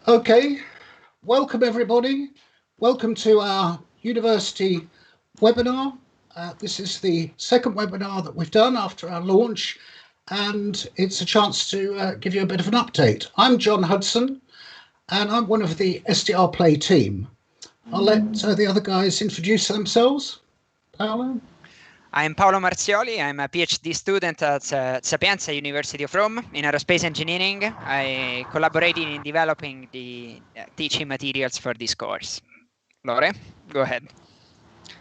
Okay, welcome everybody. Welcome to our university webinar. This is the second webinar that we've done after our launch, and it's a chance to give you a bit of an update. I'm John Hudson, and I'm one of the SDR Play team. I'll let the other guys introduce themselves. Paolo? I'm Paolo Marzioli. I'm a PhD student at Sapienza University of Rome in aerospace engineering. I collaborated in developing the teaching materials for this course. Lore, go ahead.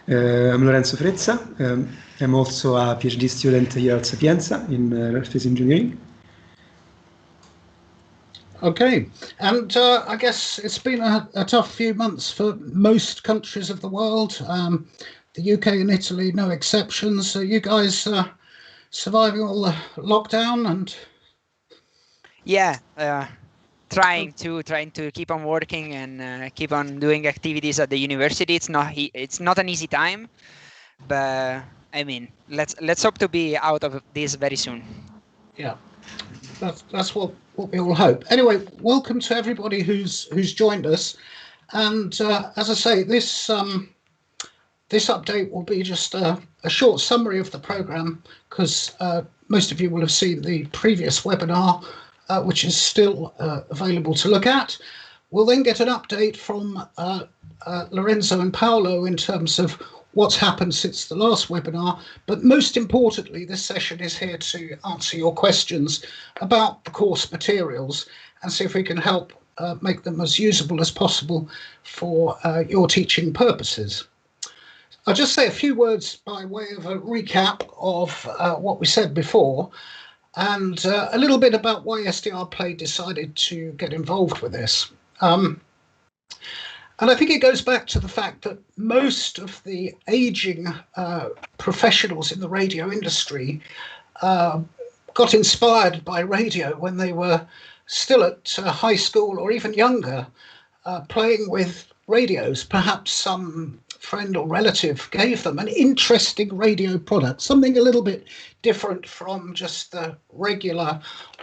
I'm Lorenzo Frezza. I'm also a PhD student here at Sapienza in aerospace engineering. Okay, and I guess it's been a tough few months for most countries of the world. The UK and Italy, no exceptions. So you guys surviving all the lockdown and? Yeah, trying to keep on working and keep on doing activities at the university. It's not an easy time, but I mean, let's hope to be out of this very soon. Yeah, that's what we all hope. Anyway, welcome to everybody who's joined us, and as I say, this update will be just a short summary of the program, because most of you will have seen the previous webinar, which is still available to look at. We'll then get an update from Lorenzo and Paolo in terms of what's happened since the last webinar. But most importantly, this session is here to answer your questions about the course materials and see if we can help make them as usable as possible for your teaching purposes. I'll just say a few words by way of a recap of what we said before, and a little bit about why SDR Play decided to get involved with this. And I think it goes back to the fact that most of the aging professionals in the radio industry got inspired by radio when they were still at high school or even younger, playing with radios. Perhaps some friend or relative gave them an interesting radio product, something a little bit different from just the regular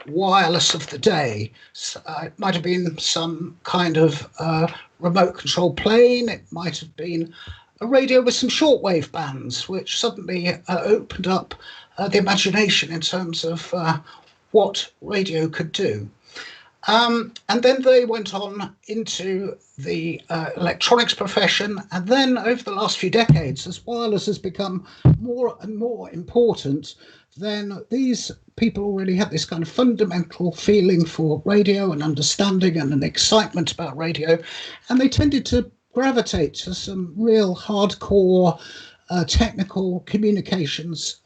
wireless of the day. It might have been some kind of remote control plane. It might have been a radio with some shortwave bands, which suddenly opened up the imagination in terms of what radio could do. And then they went on into the electronics profession. And then over the last few decades, as wireless has become more and more important, then these people already had this kind of fundamental feeling for radio and understanding and an excitement about radio. And they tended to gravitate to some real hardcore technical communications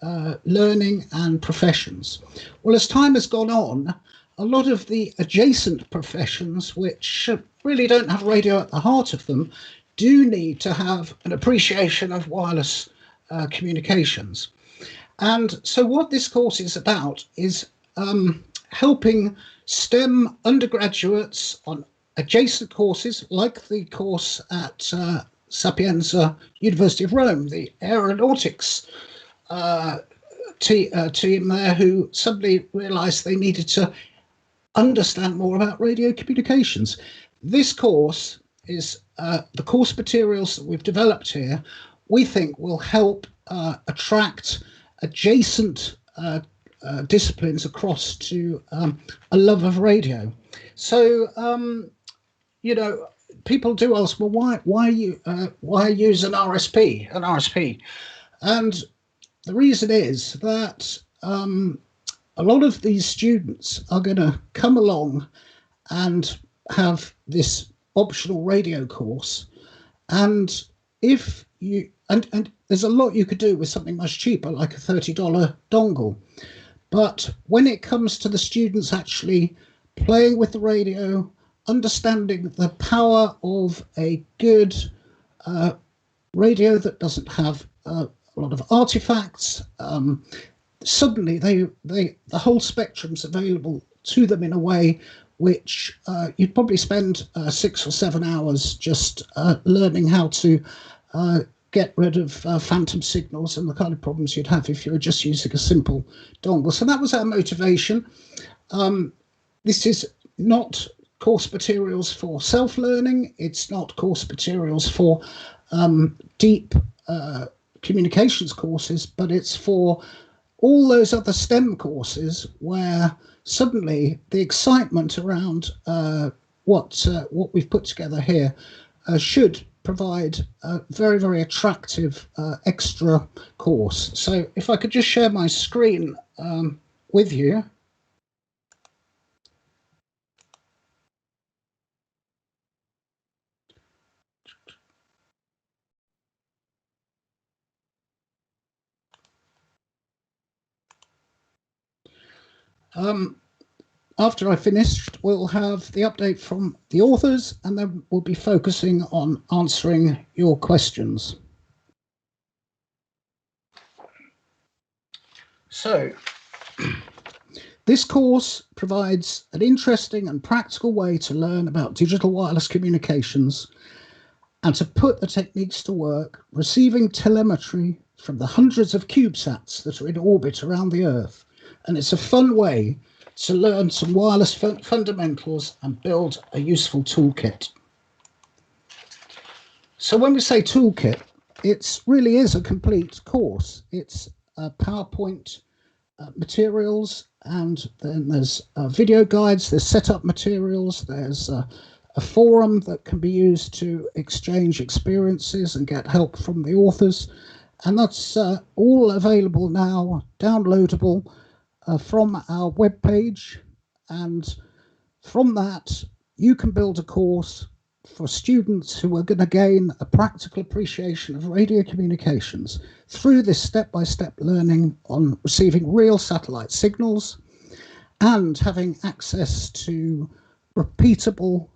learning and professions. Well, as time has gone on, a lot of the adjacent professions, which really don't have radio at the heart of them, do need to have an appreciation of wireless communications. And so what this course is about is helping STEM undergraduates on adjacent courses, like the course at Sapienza University of Rome, the aeronautics team there, who suddenly realized they needed to understand more about radio communications. This course is the course materials that we've developed here, we think will help attract adjacent disciplines across to a love of radio. So, you know, people do ask, well, why use an RSP? And the reason is that a lot of these students are going to come along and have this optional radio course, and if you and there's a lot you could do with something much cheaper, like a $30 dongle. But when it comes to the students actually playing with the radio, understanding the power of a good radio that doesn't have a lot of artifacts, suddenly the whole spectrum's available to them in a way which you'd probably spend 6 or 7 hours just learning how to get rid of phantom signals and the kind of problems you'd have if you were just using a simple dongle. So that was our motivation. This is not course materials for self-learning. It's not course materials for deep communications courses, but it's for all those other STEM courses where suddenly the excitement around what we've put together here should provide a very, very attractive extra course. So if I could just share my screen with you. After I finished, we'll have the update from the authors, and then we'll be focusing on answering your questions. So, this course provides an interesting and practical way to learn about digital wireless communications and to put the techniques to work, receiving telemetry from the hundreds of CubeSats that are in orbit around the Earth. And it's a fun way to learn some wireless fundamentals and build a useful toolkit. So when we say toolkit, it really is a complete course. It's PowerPoint materials, and then there's video guides, there's setup materials, there's a forum that can be used to exchange experiences and get help from the authors. And that's all available now, downloadable from our webpage, and from that you can build a course for students who are going to gain a practical appreciation of radio communications through this step-by-step learning on receiving real satellite signals and having access to repeatable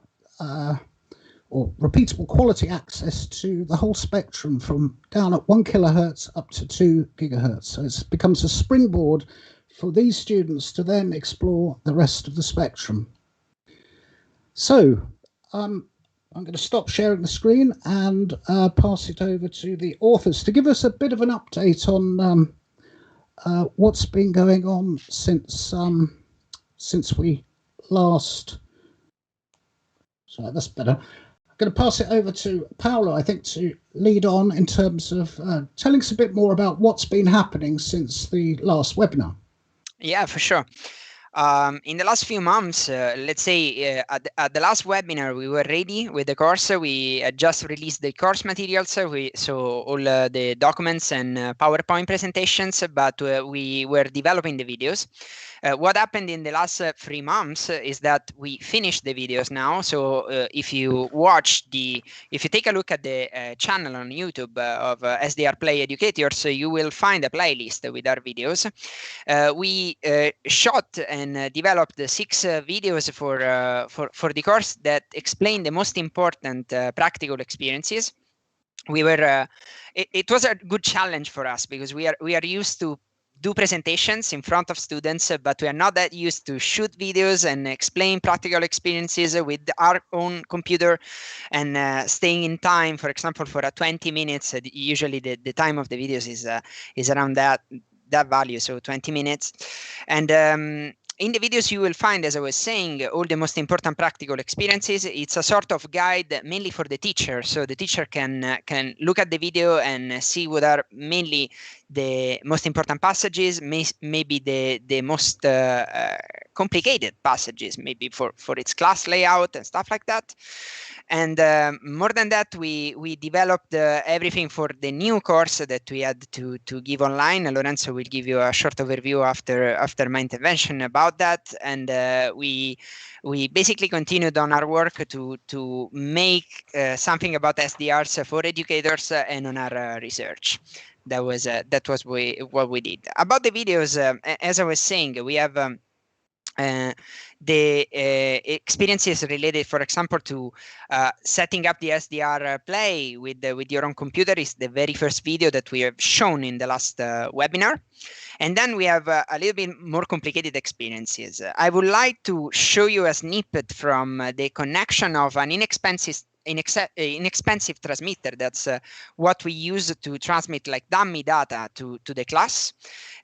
quality access to the whole spectrum from down at 1 kilohertz up to 2 gigahertz. So it becomes a springboard for these students to then explore the rest of the spectrum. So I'm going to stop sharing the screen and pass it over to the authors to give us a bit of an update on what's been going on since we last. Sorry, that's better. I'm going to pass it over to Paolo, I think, to lead on in terms of telling us a bit more about what's been happening since the last webinar. Yeah, for sure. In the last few months, let's say at the last webinar, we were ready with the course. We had just released the course materials, so all the documents and PowerPoint presentations, but we were developing the videos. What happened in the last 3 months is that we finished the videos now. So if you take a look at the channel on YouTube of SDR Play Educators, you will find a playlist with our videos. We shot and developed 6 videos for the course that explain the most important practical experiences. We were it was a good challenge for us because we are used to do presentations in front of students, but we are not that used to shoot videos and explain practical experiences with our own computer and staying in time. For example, for a 20 minutes, usually the time of the videos is around that value, so 20 minutes. And in the videos, you will find, as I was saying, all the most important practical experiences. It's a sort of guide mainly for the teacher. So the teacher can look at the video and see what are mainly the most important passages, maybe the most complicated passages, maybe for its class layout and stuff like that. And more than that, we developed everything for the new course that we had to give online. Lorenzo will give you a short overview after my intervention about that. And we basically continued on our work to make something about SDRs for educators and on our research. That was what we did. About the videos, as I was saying, we have the experiences related, for example, to setting up the SDR Play with your own computer is the very first video that we have shown in the last webinar. And then we have a little bit more complicated experiences. I would like to show you a snippet from the connection of an inexpensive inexpensive transmitter. That's what we use to transmit like dummy data to the class,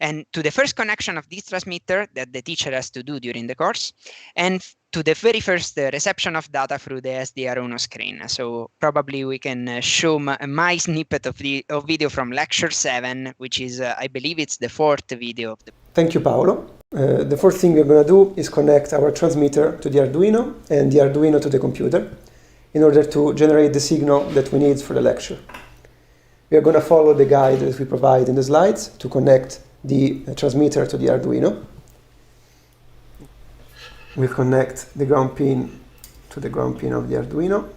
and to the first connection of this transmitter that the teacher has to do during the course, and to the very first reception of data through the SDR Uno screen. So probably we can show my snippet of video from lecture 7, which is, I believe it's the 4th video of the... Thank you, Paolo. The first thing we're going to do is connect our transmitter to the Arduino and the Arduino to the computer in order to generate the signal that we need for the lecture. We are going to follow the guide that we provide in the slides to connect the transmitter to the Arduino. We connect the ground pin to the ground pin of the Arduino,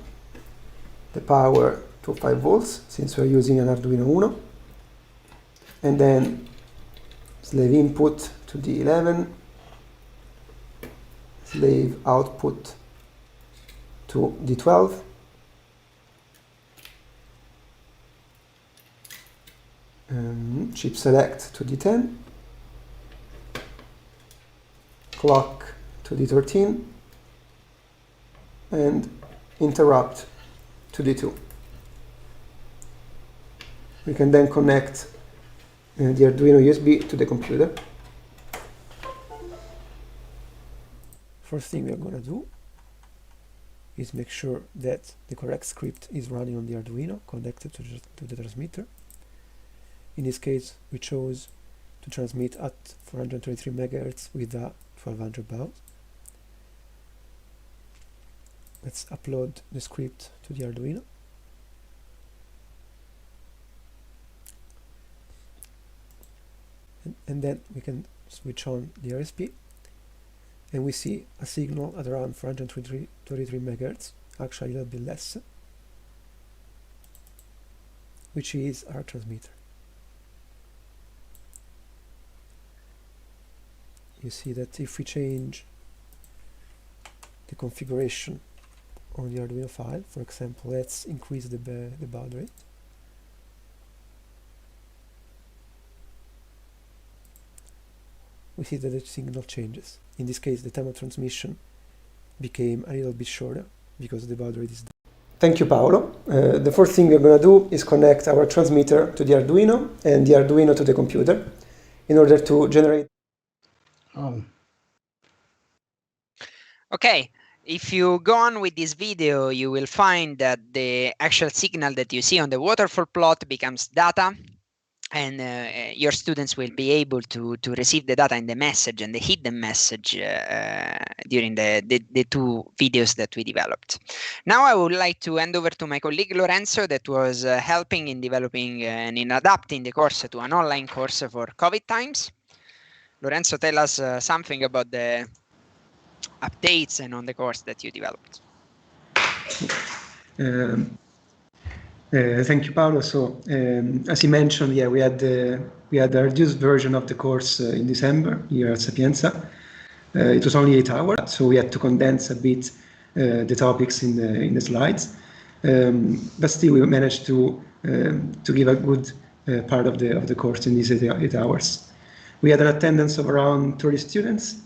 the power to 5 volts since we're using an Arduino Uno, and then slave input to D11, slave output to D12, chip select to D10, clock to D13, and interrupt to D2. We can then connect the Arduino USB to the computer. First thing we are going to do is make sure that the correct script is running on the Arduino connected to the transmitter. In this case, we chose to transmit at 423 MHz with a 1200 baud. Let's upload the script to the Arduino. And then we can switch on the RSP, and we see a signal at around 423 MHz, actually a little bit less, which is our transmitter. You see that if we change the configuration on the Arduino file, for example, let's increase the baud rate. We see that the signal changes. In this case, the time of transmission became a little bit shorter because the baud rate is down. Thank you, Paolo. The first thing we're going to do is connect our transmitter to the Arduino and the Arduino to the computer in order to generate... Okay, if you go on with this video, you will find that the actual signal that you see on the waterfall plot becomes data, and your students will be able to receive the data in the message and the hidden message during the 2 videos that we developed. Now I would like to hand over to my colleague Lorenzo, that was helping in developing and in adapting the course to an online course for COVID times. Lorenzo, tell us something about the updates and on the course that you developed. Thank you, Paolo. So, as you mentioned, yeah, we had the reduced version of the course in December here at Sapienza. It was only 8 hours, so we had to condense a bit the topics in the slides. But still, we managed to give a good part of the course in these 8 hours. We had an attendance of around 30 students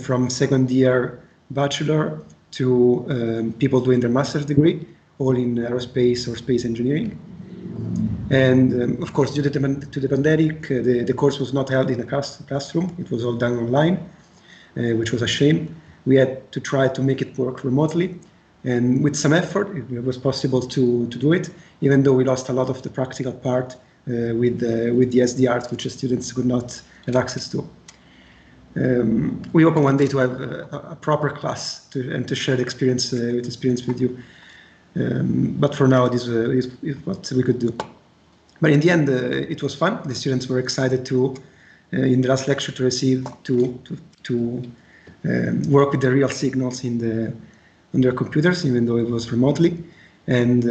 from second year bachelor to people doing their master's degree, all in aerospace or space engineering. And of course, due to the pandemic, the course was not held in a classroom. It was all done online, which was a shame. We had to try to make it work remotely, and with some effort, it was possible to do it, even though we lost a lot of the practical part with the SDRs, which the students could not have access to. We hope one day to have a proper class and to share the experience with you. But for now, this is what we could do. But in the end, it was fun. The students were excited to, in the last lecture, to receive to work with the real signals on their computers, even though it was remotely. And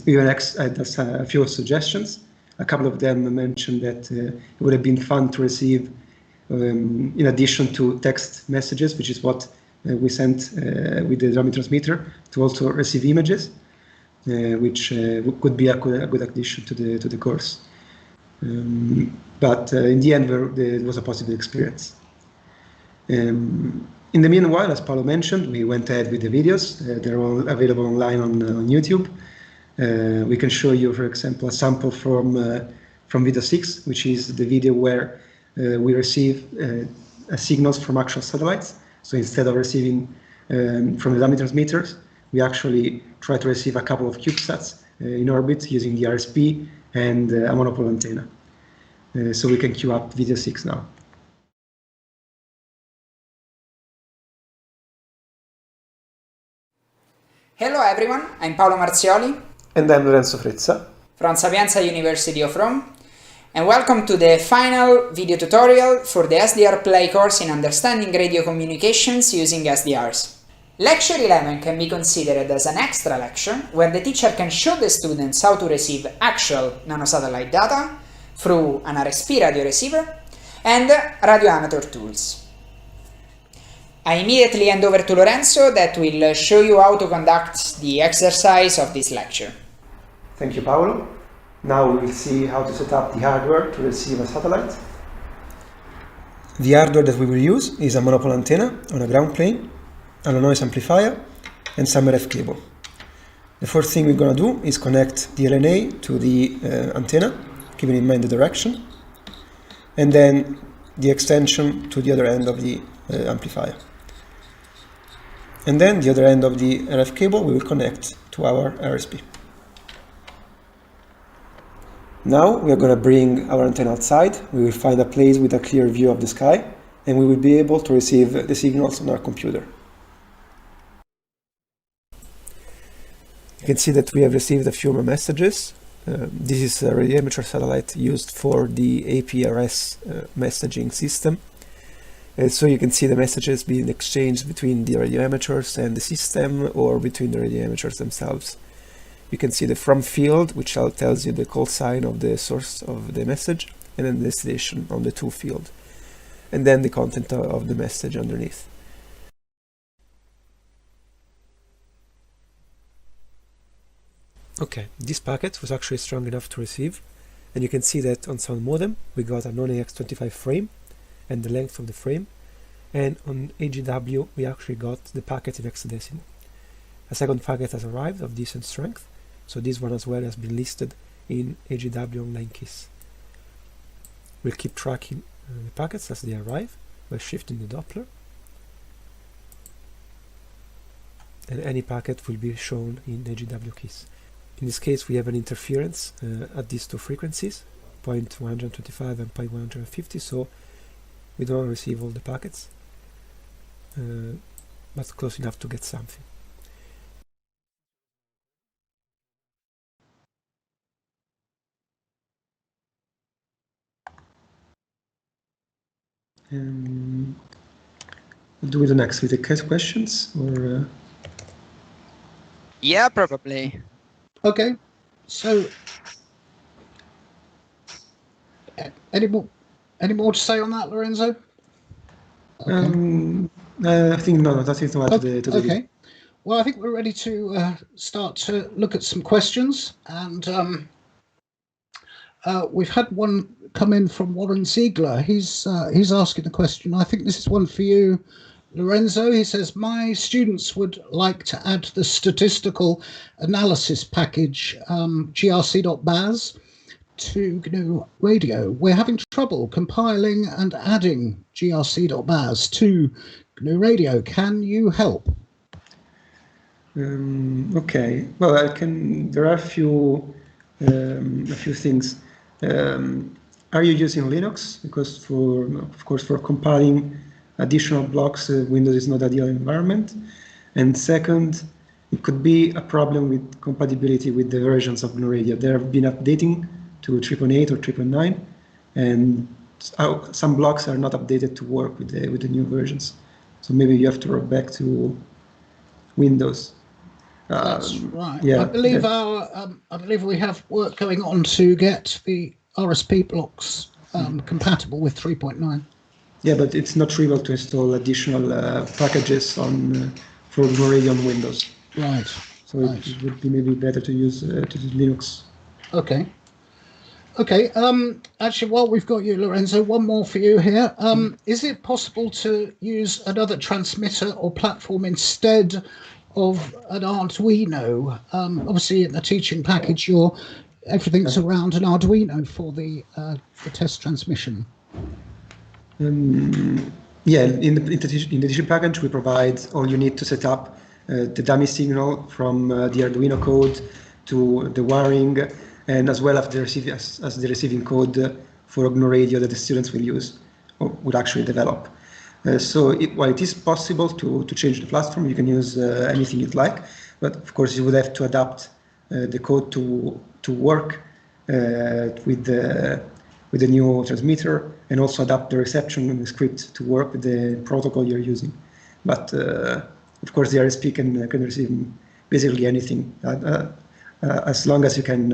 even had a few suggestions. A couple of them mentioned that it would have been fun to receive, in addition to text messages, which is what we sent with the dummy transmitter, to also receive images, which could be a good addition to the course. But in the end, it was a positive experience. In In the meanwhile, as Paolo mentioned, we went ahead with the videos. They're all available online on YouTube. We can show you, for example, a sample from video 6, which is the video where we receive signals from actual satellites. So instead of receiving from the dummy transmitters, we actually try to receive a couple of CubeSats in orbit using the RSP and a monopole antenna. So we can queue up video 6 now. Hello everyone, I'm Paolo Marzioli. And I'm Lorenzo Frezza. From Sapienza University of Rome. And welcome to the final video tutorial for the SDR Play course in Understanding Radio Communications using SDRs. Lecture 11 can be considered as an extra lecture where the teacher can show the students how to receive actual nanosatellite data through an RSP radio receiver and radio amateur tools. I immediately hand over to Lorenzo that will show you how to conduct the exercise of this lecture. Thank you, Paolo. Now we will see how to set up the hardware to receive a satellite. The hardware that we will use is a monopole antenna on a ground plane, a low noise amplifier, and some RF cable. The first thing we're going to do is connect the LNA to the antenna, keeping in mind the direction, and then the extension to the other end of the amplifier. And then the other end of the RF cable we will connect to our RSP. Now we are going to bring our antenna outside. We will find a place with a clear view of the sky, and we will be able to receive the signals on our computer. You can see that we have received a few more messages. This is a radio amateur satellite used for the APRS messaging system. So you can see the messages being exchanged between the radio amateurs and the system, or between the radio amateurs themselves. You can see the from field, which tells you the call sign of the source of the message, and then the destination on the to field, and then the content of the message underneath. Okay, this packet was actually strong enough to receive, and you can see that on Sound Modem we got a non-AX25 frame and the length of the frame, and on AGW we actually got the packet in hexadecimal. A second packet has arrived of decent strength, so this one as well has been listed in AGW online keys. We'll keep tracking the packets as they arrive by shifting the Doppler, and any packet will be shown in AGW keys. In this case we have an interference at these two frequencies, 0.125 and 0.150, so we don't receive all the packets, but close enough to get something. What do we do next? We take questions, or? Yeah, probably. Okay, so any more to say on that, Lorenzo? Okay. I think no, nothing to add to the okay. Well, I think we're ready to start to look at some questions, and we've had one come in from Warren Ziegler. He's asking the question. I think this is one for you, Lorenzo. He says, my students would like to add the statistical analysis package grc.baz to GNU Radio. We're having trouble compiling and adding grc.baz to GNU Radio. Can you help? Okay. Well, I can. There are a few things. Are you using Linux? Because of course, for compiling additional blocks, Windows is not ideal environment. And second, it could be a problem with compatibility with the versions of GNU Radio. They have been updating to 8.8 or 3.9, and some blocks are not updated to work with the new versions. So maybe you have to roll back to Windows. That's right. Yeah, I believe we have work going on to get the RSP blocks compatible with 3.9. Yeah, but it's not trivial to install additional packages for GNU Radio on Windows. Right. So it would be maybe better to use Linux. Okay. Okay. Actually, while we've got you, Lorenzo, one more for you here. Is it possible to use another transmitter or platform instead of an Arduino? Obviously, in the teaching package, everything's around an Arduino for the test transmission. Yeah, in the teaching package, we provide all you need to set up the dummy signal from the Arduino code to the wiring, and as well as the receiving code for GNU Radio that the students will use or would actually develop. So while it is possible to change the platform, you can use anything you'd like, but of course you would have to adapt the code to work with the new transmitter, and also adapt the reception and the script to work with the protocol you're using. But of course, the RSP can receive basically anything as long as you can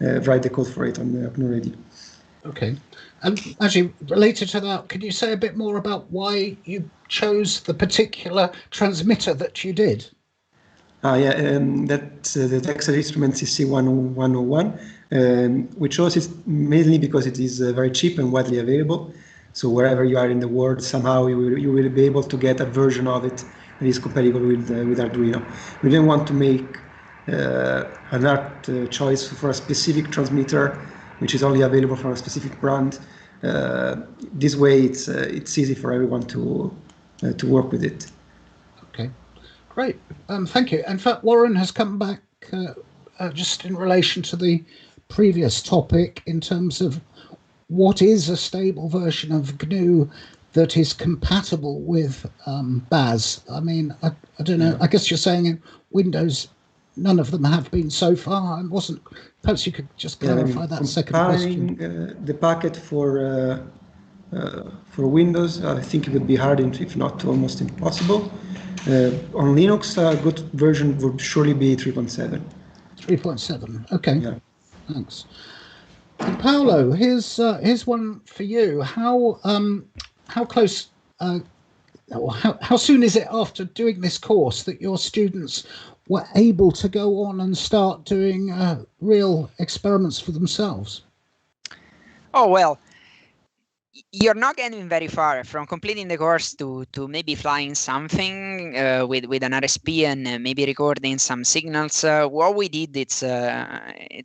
write the code for it on the GNU Radio. Okay. And actually, related to that, could you say a bit more about why you chose the particular transmitter that you did? That's the Texas Instruments CC1101. We chose it mainly because it is very cheap and widely available. So wherever you are in the world, somehow you will be able to get a version of it that is compatible with Arduino. We didn't want to make an art choice for a specific transmitter, which is only available from a specific brand. This way, it's easy for everyone to work with it. Okay. Great, thank you. In fact, Warren has come back just in relation to the previous topic in terms of what is a stable version of GNU that is compatible with BAS. I mean, I don't know, I guess you're saying in Windows, none of them have been so far. Perhaps you could just clarify that second question. The packet for Windows, I think it would be hard, if not almost impossible. On Linux, a good version would surely be 3.7. 3.7. Okay. Yeah. Thanks. And Paolo, here's one for you. How close? How soon is it after doing this course that your students were able to go on and start doing real experiments for themselves? Oh well. You're not getting very far from completing the course to maybe flying something with an RSP and maybe recording some signals. What we did, it's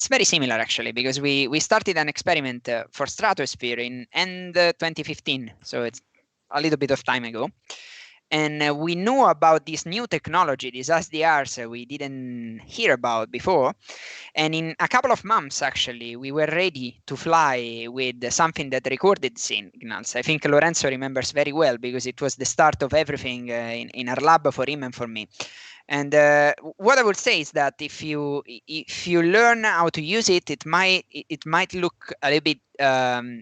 very similar actually, because we started an experiment for Stratosphere in end 2015, so it's a little bit of time ago. And we knew about this new technology, these SDRs we didn't hear about before. And in a couple of months, actually, we were ready to fly with something that recorded signals. I think Lorenzo remembers very well because it was the start of everything in our lab for him and for me. And what I would say is that if you learn how to use it, it might look a little bit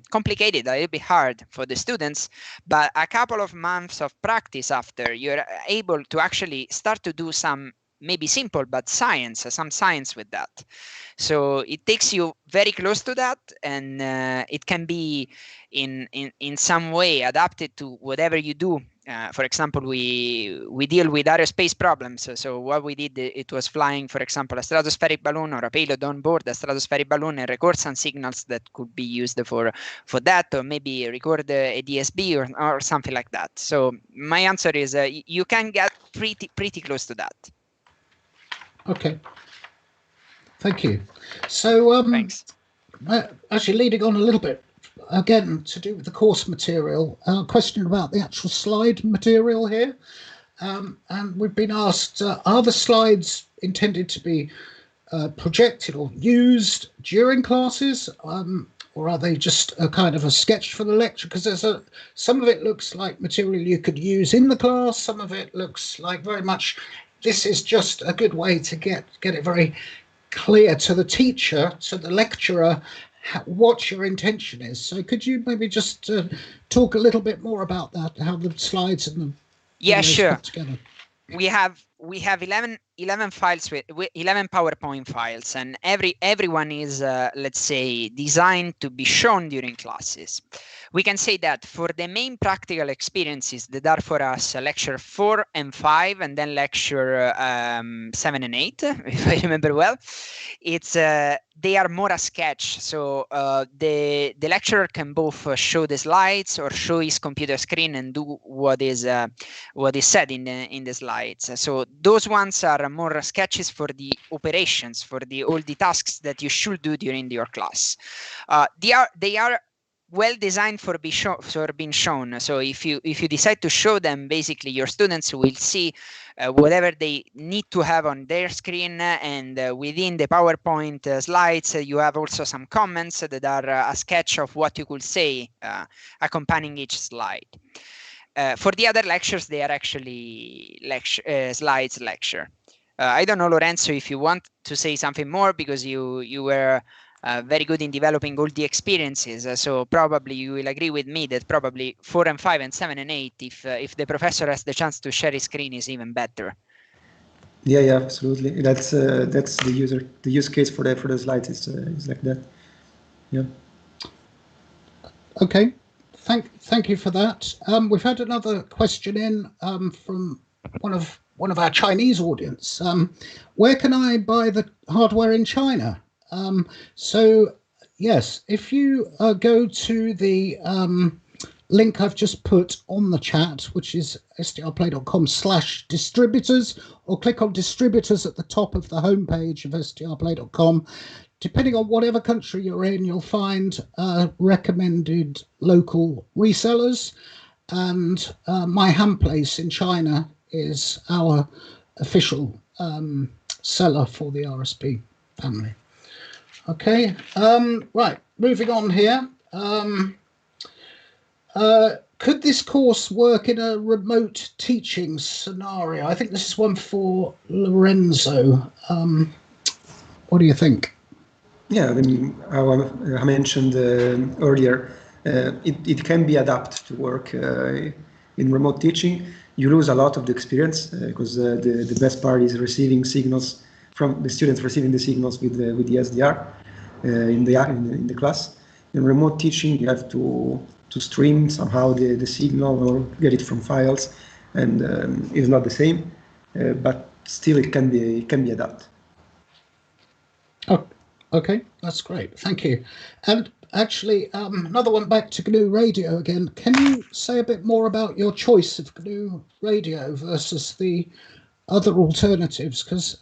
complicated, a little bit hard for the students, but a couple of months of practice after, you're able to actually start to do some maybe simple but some science with that. So it takes you very close to that, and it can be in some way adapted to whatever you do. For example, we deal with aerospace problems. So what we did, it was flying, for example, a stratospheric balloon or a payload on board a stratospheric balloon and record some signals that could be used for that, or maybe record a DSB or something like that. So my answer is you can get pretty close to that. Okay. Thank you. So thanks. Actually, leading on a little bit, again, to do with the course material, a question about the actual slide material here. And we've been asked, are the slides intended to be projected or used during classes, or are they just a kind of a sketch for the lecture? Because some of it looks like material you could use in the class, some of it looks like very much this is just a good way to get it very clear to the teacher, to the lecturer, what your intention is. So could you maybe just talk a little bit more about that, how the slides and the yeah, sure. put together? We have 11 11 files with 11 PowerPoint files, and everyone is, let's say, designed to be shown during classes. We can say that for the main practical experiences that are for us lecture 4 and 5, and then lecture 7 and 8, if I remember well, it's they are more a sketch. So the lecturer can both show the slides or show his computer screen and do what is said in the slides. So those ones are more sketches for the operations, for all the tasks that you should do during your class. They are well designed for being shown. So if you decide to show them, basically your students will see whatever they need to have on their screen, and within the PowerPoint slides you have also some comments that are a sketch of what you could say accompanying each slide. For the other lectures, they are actually slides lecture. I don't know, Lorenzo, if you want to say something more, because you were very good in developing all the experiences. So probably you will agree with me that probably 4 and 5 and 7 and 8, if the professor has the chance to share his screen, is even better. Yeah, absolutely. That's the use case for the slides is like that. Yeah. Okay. Thank you for that. We've had another question in from one of our Chinese audience. Where can I buy the hardware in China? So yes, if you go to the link I've just put on the chat, which is sdrplay.com/distributors, or click on distributors at the top of the homepage of sdrplay.com. Depending on whatever country you're in, you'll find recommended local resellers, and My Ham Place in China is our official seller for the RSP family. Okay, right, moving on here. Could this course work in a remote teaching scenario? I think this is one for Lorenzo. What do you think? Yeah, I mentioned earlier, it can be adapted to work in remote teaching. You lose a lot of the experience because the best part is receiving signals from the students, receiving the signals with the SDR in the class. In remote teaching, you have to stream somehow the signal or get it from files, and it's not the same, but still it can be adapted. Oh, okay, that's great. Thank you. And actually, another one back to GNU Radio again. Can you say a bit more about your choice of GNU Radio versus the other alternatives? Because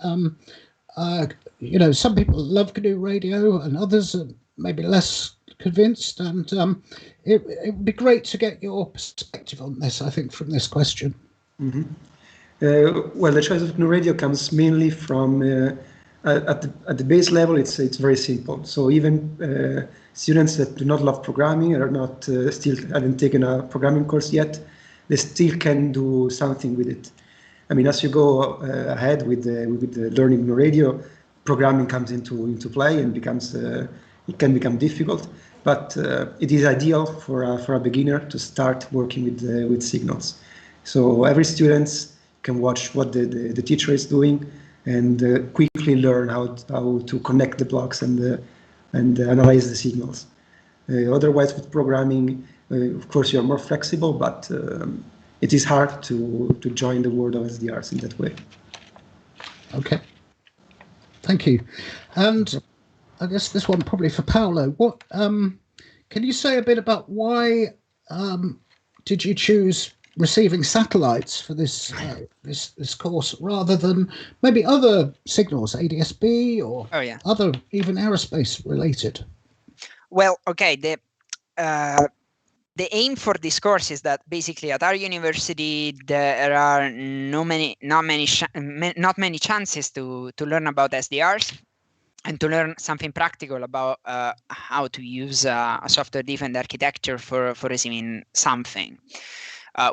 you know, some people love GNU Radio and others are maybe less convinced, and it would be great to get your perspective on this, I think, from this question. Mm-hmm. Well, the choice of GNU Radio comes mainly from at the base level. It's very simple. So even students that do not love programming or not still haven't taken a programming course yet, they still can do something with it. I mean, as you go ahead with the learning GNU Radio, programming comes into play and becomes it can become difficult. But it is ideal for a beginner to start working with signals. So every student can watch what the teacher is doing and quickly learn how to connect the blocks and analyze the signals. Otherwise, with programming, of course, you're more flexible, but it is hard to join the world of SDRs in that way. Okay, thank you. And I guess this one probably for Paolo. What can you say a bit about why did you choose receiving satellites for this this course rather than maybe other signals, ADSB or other even aerospace related? Well, okay, the aim for this course is that basically at our university there are not many chances to learn about SDRs and to learn something practical about how to use a software-defined architecture for receiving something.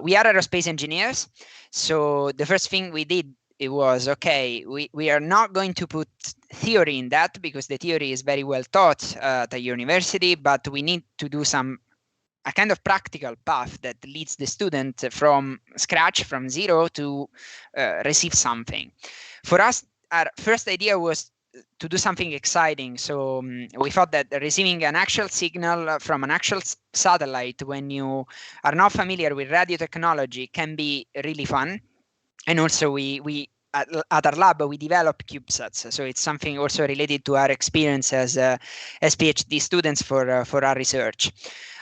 We are aerospace engineers, so the first thing we did, it was, okay, we are not going to put theory in that because the theory is very well taught at the university, but we need to do some a kind of practical path that leads the student from scratch, from zero, to receive something. For us, our first idea was to do something exciting. So we thought that receiving an actual signal from an actual satellite when you are not familiar with radio technology can be really fun. And also we at our lab, we develop CubeSats. So it's something also related to our experience as PhD students for our research.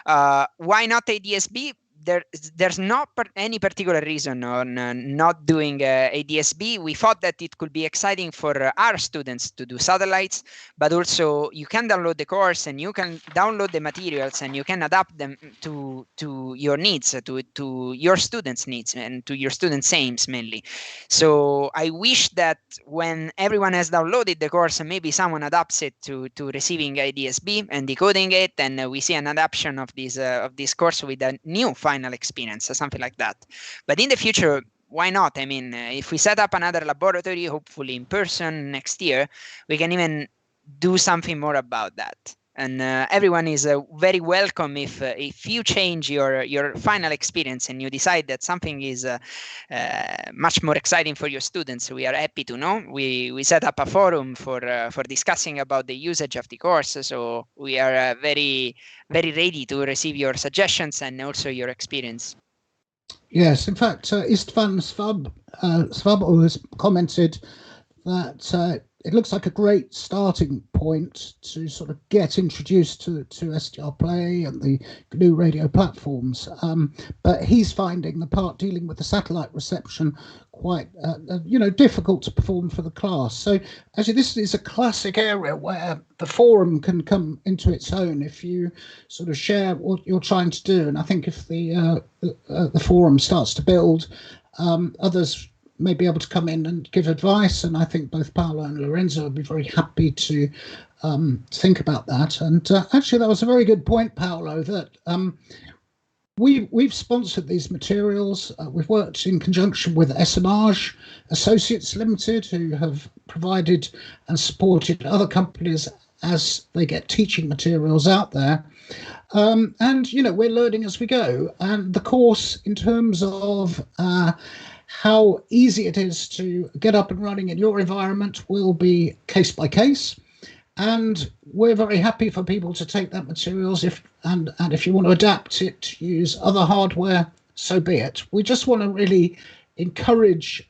Why not ADS-B? There's not any particular reason on not doing ADS-B. We thought that it could be exciting for our students to do satellites, but also you can download the course and you can download the materials and you can adapt them to your needs, to your students' needs and to your students' aims mainly. So I wish that when everyone has downloaded the course, maybe someone adapts it to receiving ADS-B and decoding it, and we see an adaptation of this course with a new final experience or something like that. But in the future, why not? I mean, if we set up another laboratory, hopefully in person next year, we can even do something more about that. And everyone is very welcome if you change your final experience and you decide that something is much more exciting for your students. We are happy to know. We set up a forum for discussing about the usage of the course. So we are very, very ready to receive your suggestions and also your experience. Yes, in fact, Istvan Svab has commented that it looks like a great starting point to sort of get introduced to SDR Play and the GNU radio platforms. But he's finding the part dealing with the satellite reception quite, difficult to perform for the class. So actually, this is a classic area where the forum can come into its own if you sort of share what you're trying to do. And I think if the forum starts to build, others may be able to come in and give advice, and I think both Paolo and Lorenzo would be very happy to think about that. And actually, that was a very good point, Paolo, that we've sponsored these materials. We've worked in conjunction with Essaimage Associates Ltd, who have provided and supported other companies as they get teaching materials out there. And, we're learning as we go. And the course, in terms of how easy it is to get up and running in your environment, will be case by case, and we're very happy for people to take that materials and if you want to adapt it to use other hardware, so be it. We just want to really encourage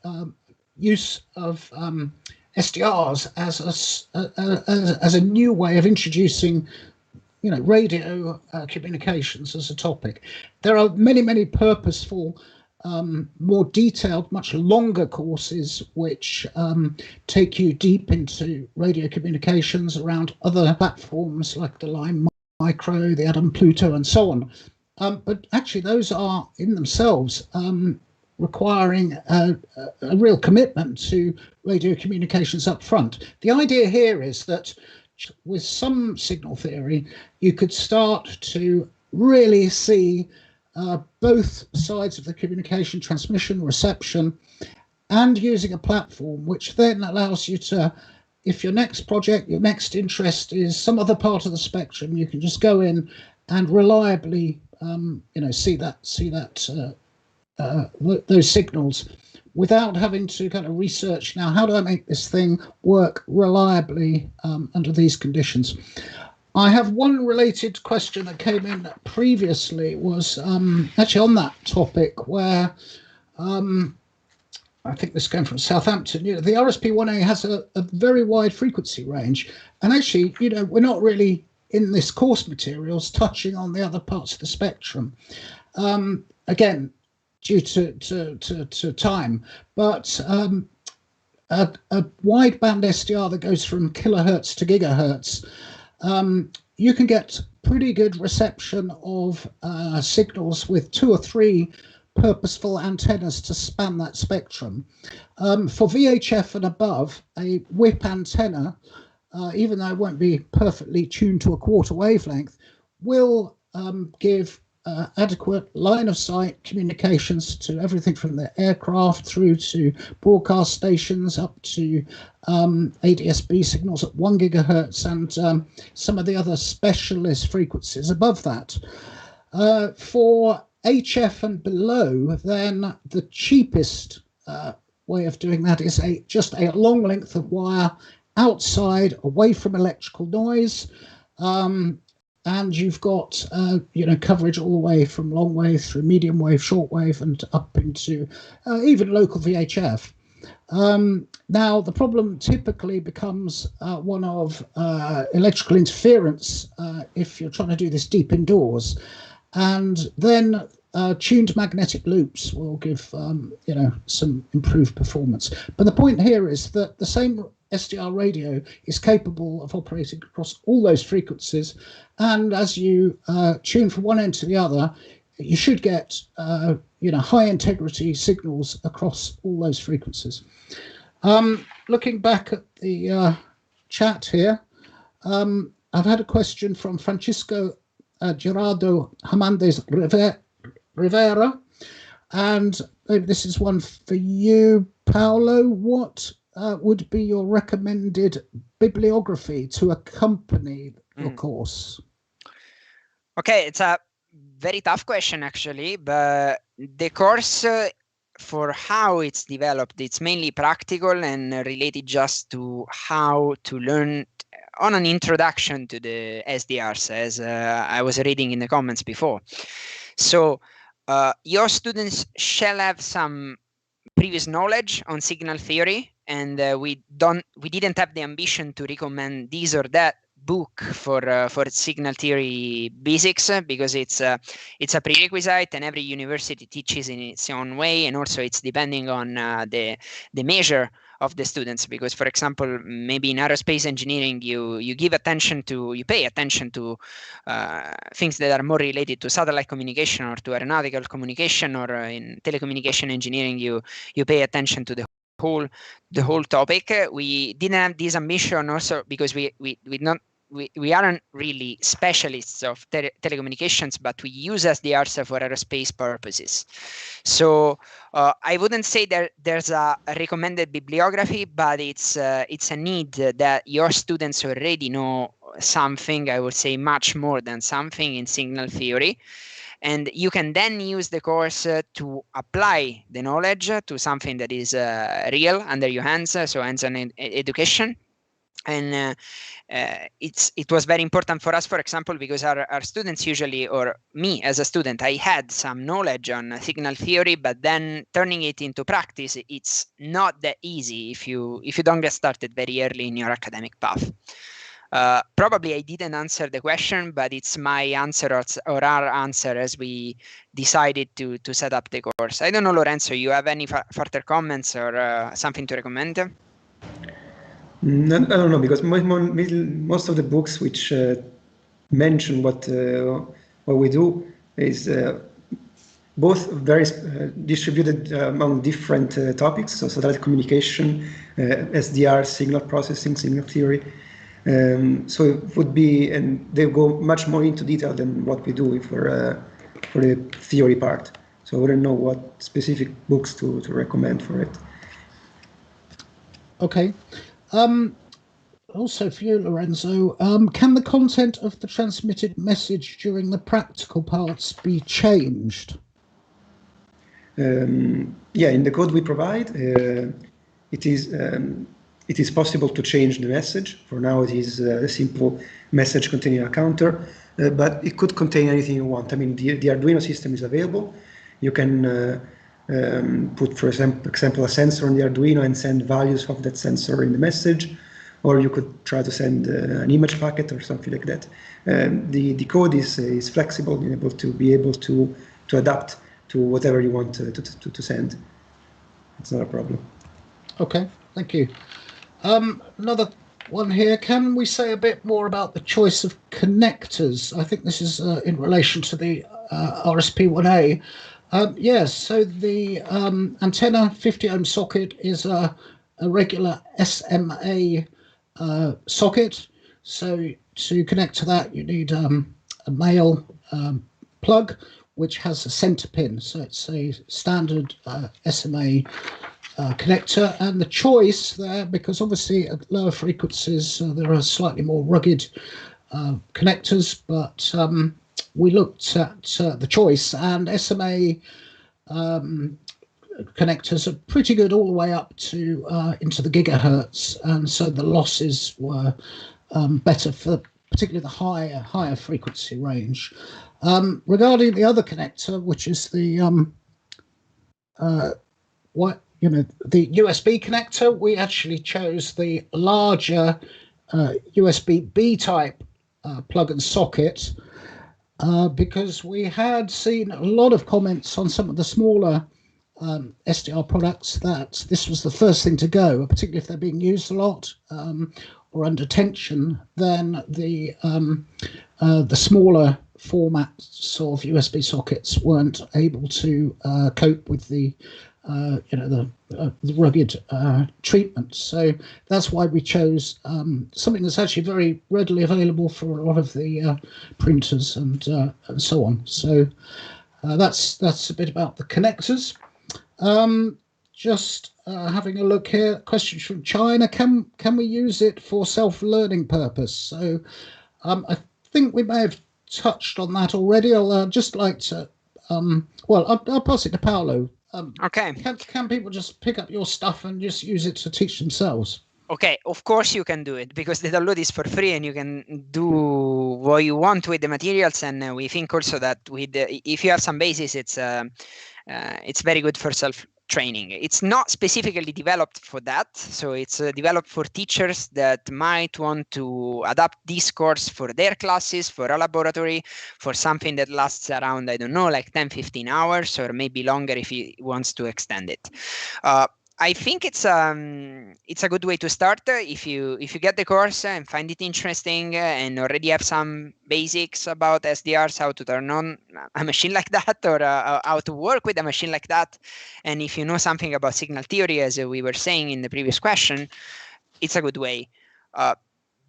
use of SDRs as a new way of introducing radio communications as a topic. There are many purposeful, more detailed, much longer courses which take you deep into radio communications around other platforms like the Lime Micro, the Adam Pluto, and so on. But actually, those are in themselves requiring a real commitment to radio communications up front. The idea here is that with some signal theory, you could start to really see both sides of the communication, transmission, reception, and using a platform which then allows you to, if your next project, your next interest is some other part of the spectrum, you can just go in and reliably see those signals without having to kind of research, now, how do I make this thing work reliably under these conditions? I have one related question that came in previously, was actually on that topic, where I think this came from Southampton. The RSP1A has a very wide frequency range, and actually, we're not really in this course materials touching on the other parts of the spectrum. Again, due to time, but a wideband SDR that goes from kilohertz to gigahertz, you can get pretty good reception of signals with 2 or 3 purposeful antennas to span that spectrum. For VHF and above, a whip antenna, even though it won't be perfectly tuned to a quarter wavelength, will give adequate line of sight communications to everything from the aircraft through to broadcast stations up to ADS-B signals at 1 gigahertz and some of the other specialist frequencies above that. For HF and below, then the cheapest way of doing that is just a long length of wire outside, away from electrical noise, and you've got coverage all the way from long wave through medium wave, short wave, and up into even local VHF. Now the problem typically becomes one of electrical interference if you're trying to do this deep indoors, and then tuned magnetic loops will give some improved performance. But the point here is that the same SDR radio is capable of operating across all those frequencies, and as you tune from one end to the other, you should get high integrity signals across all those frequencies. Looking back at the chat here, I've had a question from Francisco Gerardo Hernandez Rivera, and maybe this is one for you, Paolo. What would be your recommended bibliography to accompany your course? Okay, it's a very tough question actually, but the course for how it's developed, it's mainly practical and related just to how to learn on an introduction to the SDRs, as I was reading in the comments before. So your students shall have some previous knowledge on signal theory, and we didn't have the ambition to recommend this or that book for signal theory basics, because it's a prerequisite, and every university teaches in its own way, and also it's depending on the measure of the students. Because, for example, maybe in aerospace engineering, you pay attention to things that are more related to satellite communication or to aeronautical communication, or in telecommunication engineering, you pay attention to the whole topic. We didn't have this ambition also because we aren't really specialists of telecommunications, but we use SDRs for aerospace purposes. So I wouldn't say that there's a recommended bibliography, but it's a need that your students already know something, I would say much more than something, in signal theory. And you can then use the course to apply the knowledge to something that is real under your hands, so hands-on education. And it was very important for us, for example, because our students usually, or me as a student, I had some knowledge on signal theory, but then turning it into practice, it's not that easy if you don't get started very early in your academic path. Probably I didn't answer the question, but it's my answer or our answer as we decided to set up the course. I don't know, Lorenzo, you have any further comments or something to recommend? No, I don't know, because most of the books which mention what we do is both very distributed among different topics, so satellite communication, SDR, signal processing, signal theory. So it would be, and they go much more into detail than what we do for the theory part. So I wouldn't know what specific books to recommend for it. Okay. Also for you, Lorenzo, can the content of the transmitted message during the practical parts be changed? Yeah, in the code we provide, it is possible to change the message. For now, it is a simple message containing a counter, but it could contain anything you want. I mean, the Arduino system is available. You can put, for example, a sensor on the Arduino and send values of that sensor in the message, or you could try to send an image packet or something like that. The code is flexible, be able to adapt to whatever you want to send. It's not a problem. Okay, thank you. Another one here. Can we say a bit more about the choice of connectors? I think this is in relation to the RSP1A. Yes, so the antenna 50 ohm socket is a regular SMA socket. So to connect to that, you need a male plug, which has a center pin. So it's a standard SMA connector, and the choice there, because obviously at lower frequencies there are slightly more rugged connectors, but we looked at the choice, and SMA connectors are pretty good all the way up to into the gigahertz, and so the losses were better for particularly the higher frequency range. Regarding the other connector, which is the the USB connector, we actually chose the larger USB B type plug and socket because we had seen a lot of comments on some of the smaller SDR products that this was the first thing to go, particularly if they're being used a lot or under tension. Then the smaller formats of USB sockets weren't able to cope with the rugged treatment. So that's why we chose something that's actually very readily available for a lot of the printers and so on. So that's a bit about the connectors. Just having a look here. Questions from China. Can we use it for self-learning purpose? So I think we may have touched on that already. I'll just like to I'll pass it to Paolo. Okay. Can people just pick up your stuff and just use it to teach themselves? Okay, of course you can do it, because the download is for free and you can do what you want with the materials. And we think also that with if you have some basis, it's very good for self-training. It's not specifically developed for that, so it's developed for teachers that might want to adapt this course for their classes, for a laboratory, for something that lasts around, I don't know, like 10-15 hours, or maybe longer if he wants to extend it. I think it's a good way to start if you get the course and find it interesting and already have some basics about SDRs, how to turn on a machine like that, or how to work with a machine like that. And if you know something about signal theory, as we were saying in the previous question, it's a good way.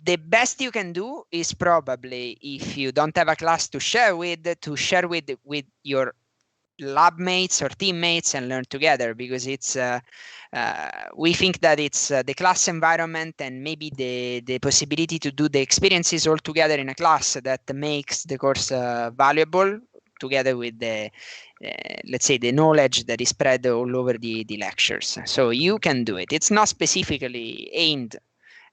The best you can do is probably, if you don't have a class to share with your lab mates or teammates and learn together, because it's we think that it's the class environment and maybe the possibility to do the experiences all together in a class that makes the course valuable, together with the let's say the knowledge that is spread all over the lectures. So you can do it. It's not specifically aimed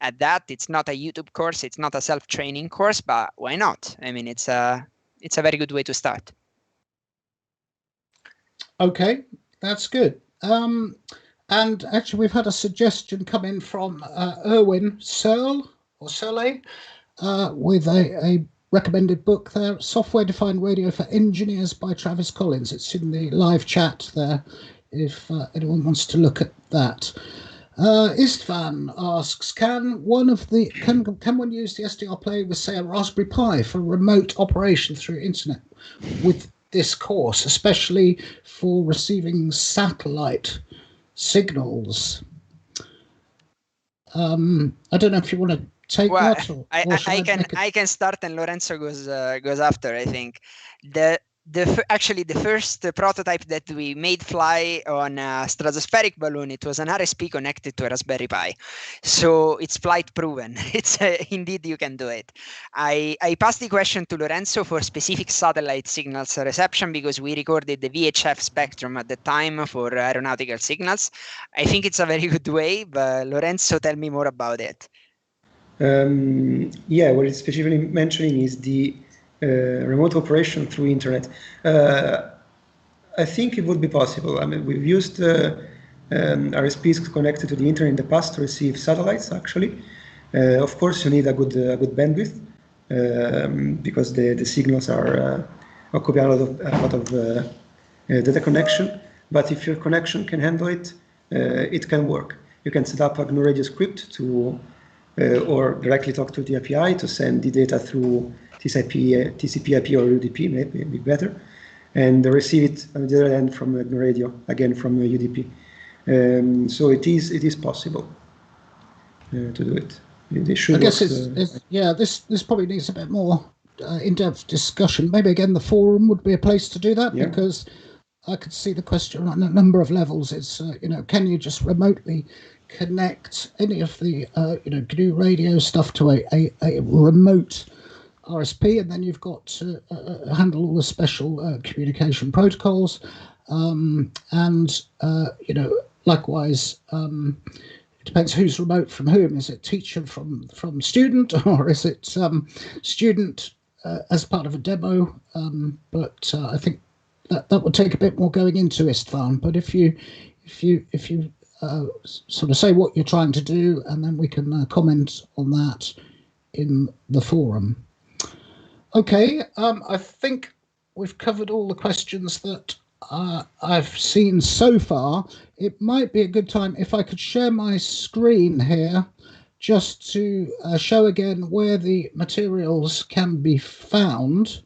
at that. It's not a YouTube course, it's not a self-training course, but why not? I mean, it's a very good way to start. Okay, that's good. And actually, we've had a suggestion come in from Erwin Searle with a recommended book there, Software Defined Radio for Engineers by Travis Collins. It's in the live chat there, if anyone wants to look at that. Istvan asks, can one use the SDR player with, say, a Raspberry Pi for remote operation through internet with this course, especially for receiving satellite signals? I don't know if you want to take that. I can start and Lorenzo goes after. I think actually the first prototype that we made fly on a stratospheric balloon, it was an RSP connected to a Raspberry Pi, so it's flight proven. It's indeed you can do it. I passed the question to Lorenzo for specific satellite signals reception, because we recorded the VHF spectrum at the time for aeronautical signals. I think it's a very good way, but Lorenzo, tell me more about it. Yeah, what it's specifically mentioning is the remote operation through internet. I think it would be possible. I mean, we've used RSPs connected to the internet in the past to receive satellites, actually. Of course, you need a good bandwidth because the signals occupy a lot of data connection. But if your connection can handle it, it can work. You can set up a GNU Radio script to or directly talk to the API to send the data through TCP/IP or UDP, maybe better, and receive it on the other end from GNU Radio, again from UDP. So it is possible to do it. They should. I guess this probably needs a bit more in-depth discussion. Maybe again the forum would be a place to do that, because I could see the question on a number of levels. It's can you just remotely connect any of the GNU Radio stuff to a remote RSP, and then you've got to handle all the special communication protocols, and you know, likewise, it depends who's remote from whom. Is it teacher from student, or is it student as part of a demo? But I think that would take a bit more going into Istvan. But if you sort of say what you're trying to do, and then we can comment on that in the forum. Okay, I think we've covered all the questions that I've seen so far. It might be a good time if I could share my screen here, just to show again where the materials can be found.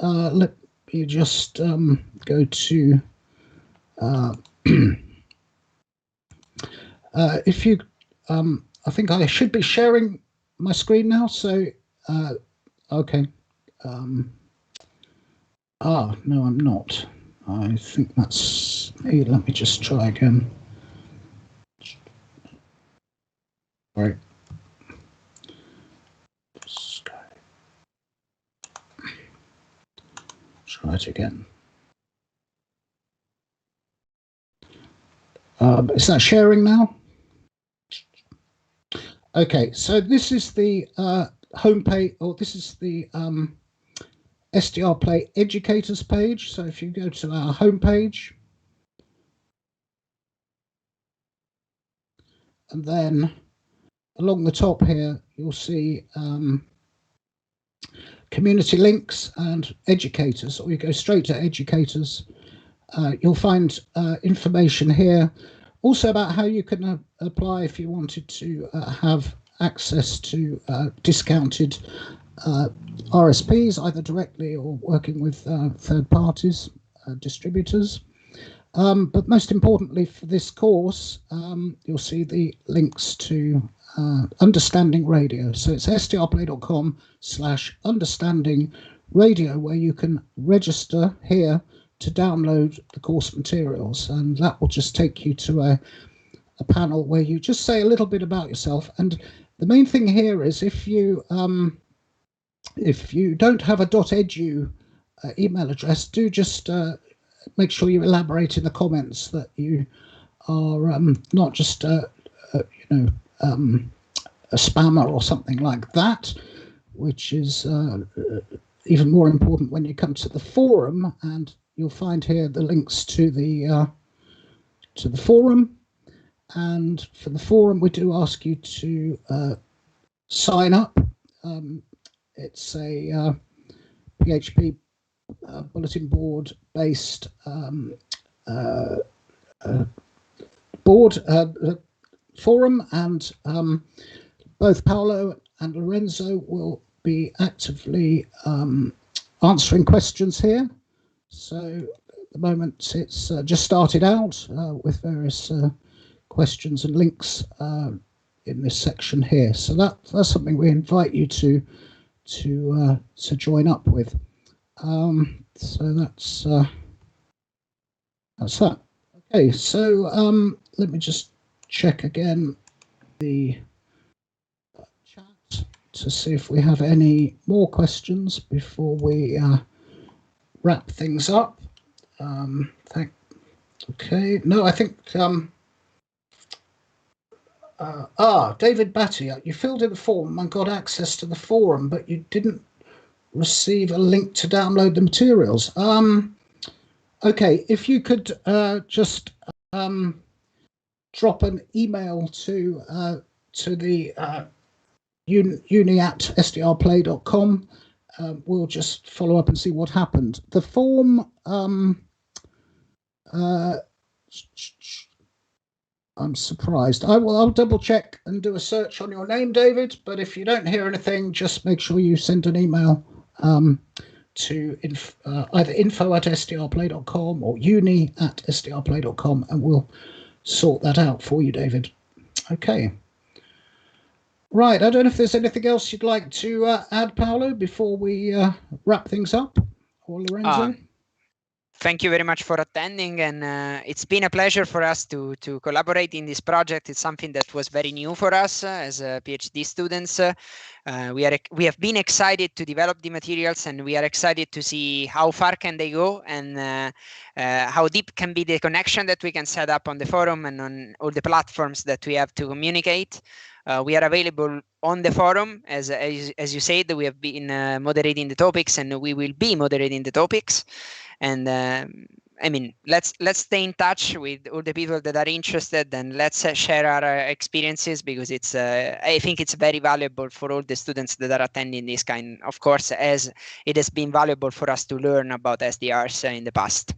Let me just go to if you I think I should be sharing my screen now, so okay. No, I'm not. I think that's me. Let me just try again. Right. Try it again. Is that sharing now? Okay, so this is the homepage, or this is the SDR Play Educators page. So if you go to our homepage, and then along the top here, you'll see community links and educators, or you go straight to educators. You'll find information here also about how you can apply if you wanted to have access to discounted RSPs, either directly or working with third parties, distributors. But most importantly for this course, you'll see the links to Understanding Radio. So it's sdrplay.com/understanding radio, where you can register here to download the course materials, and that will just take you to a panel where you just say a little bit about yourself. And the main thing here is if you don't have a .edu email address, do just make sure you elaborate in the comments that you are not just a spammer or something like that, which is even more important when you come to the forum. And you'll find here the links to the forum. And for the forum, we do ask you to sign up. It's a PHP bulletin board based forum, and both Paolo and Lorenzo will be actively answering questions here. So at the moment it's just started out with various questions and links in this section here. So that's something we invite you to join up with. So that's that. Okay, so let me just check again the chat to see if we have any more questions before we wrap things up. Okay, no, I think David Batty, you filled in the form and got access to the forum, but you didn't receive a link to download the materials. Okay, if you could just drop an email to the uni@sdrplay.com. We'll just follow up and see what happened. The form, I'm surprised. I'll double check and do a search on your name, David. But if you don't hear anything, just make sure you send an email to either info@sdrplay.com or uni@sdrplay.com, and we'll sort that out for you, David. Okay. Right. I don't know if there's anything else you'd like to add, Paolo, before we wrap things up, or Lorenzo. Thank you very much for attending, and it's been a pleasure for us to collaborate in this project. It's something that was very new for us as PhD students. we have been excited to develop the materials, and we are excited to see how far can they go, and how deep can be the connection that we can set up on the forum and on all the platforms that we have to communicate. We are available on the forum, as you said. We have been moderating the topics, and we will be moderating the topics. And I mean, let's stay in touch with all the people that are interested, and let's share our experiences, because it's I think it's very valuable for all the students that are attending this kind of course, as it has been valuable for us to learn about SDRs in the past.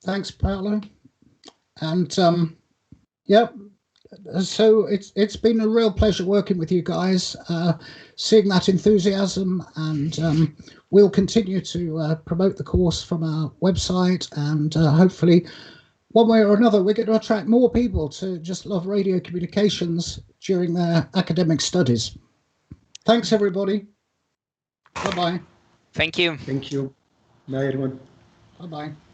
Thanks, Paolo. And yeah, so it's been a real pleasure working with you guys, seeing that enthusiasm, and we'll continue to promote the course from our website, and hopefully one way or another we're going to attract more people to just love radio communications during their academic studies. Thanks, everybody. Bye-bye. Thank you. Thank you. Bye, everyone. Bye-bye.